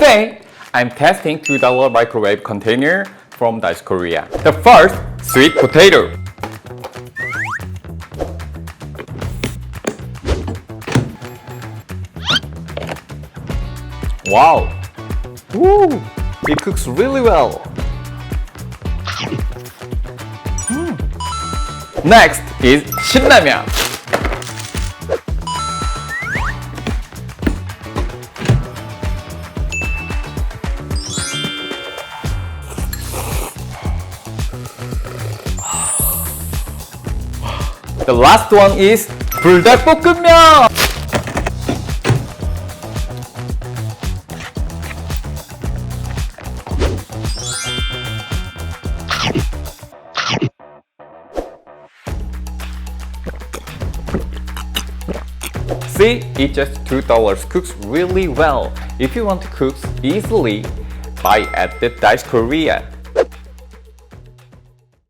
Today, I'm testing $2 microwave container from Daiso Korea. The first, sweet potato. Wow! Woo! It cooks really well. Next is Shin Ramyun. The last one is Buldak Bokkeummyun. See, it just $2 cooks really well. If you want to cook easily, buy at the Daiso Korea.